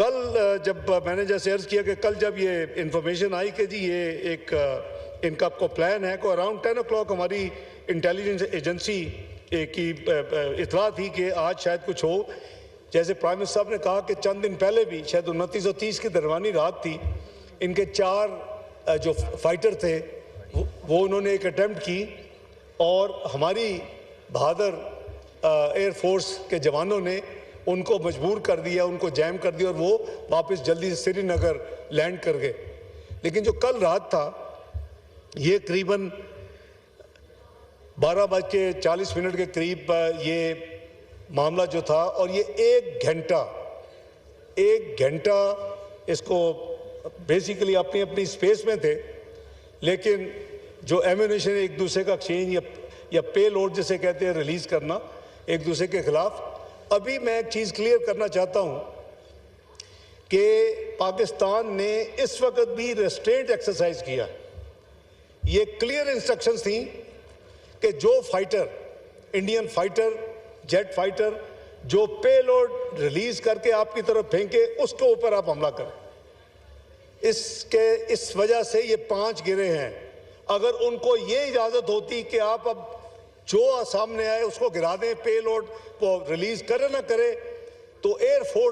कल जब मैंने जैसे अर्ज़ किया कि कल जब ये इंफॉर्मेशन आई कि जी ये एक इनका आपको प्लान है, को अराउंड 10 o'clock हमारी इंटेलिजेंस एजेंसी की इतला थी कि आज शायद कुछ हो। जैसे प्राइम मिनिस्टर साहब ने कहा कि चंद दिन पहले भी शायद 29 और 30 की दरमियानी रात थी, इनके 4 जो फाइटर थे वो उन्होंने एक अटैम्प्ट की और हमारी बहादुर एयरफोर्स के जवानों ने उनको मजबूर कर दिया, उनको जैम कर दिया और वो वापस जल्दी से श्रीनगर लैंड कर गए। लेकिन जो कल रात था ये करीबन 12:40 के करीब ये मामला जो था, और ये एक घंटा इसको बेसिकली अपनी अपनी स्पेस में थे, लेकिन जो एम्यूनेशन एक दूसरे का एक्सचेंज या पे लोड जिसे कहते हैं रिलीज़ करना एक दूसरे के खिलाफ। अभी मैं एक चीज़ क्लियर करना चाहता हूँ कि पाकिस्तान ने इस वक्त भी रेस्ट्रेंट एक्सरसाइज किया। ये क्लियर इंस्ट्रक्शंस थी कि जो fighter, Indian fighter, jet fighter जो पे लोड रिलीज करके आपकी तरफ फेंके उसके ऊपर आप हमला करें। इस वजह से ये 5 गिरे हैं। अगर उनको ये इजाज़त होती कि आप अब जो सामने आए उसको गिरा दें, पे लोड को रिलीज करे ना करे, तो एयरफोर्स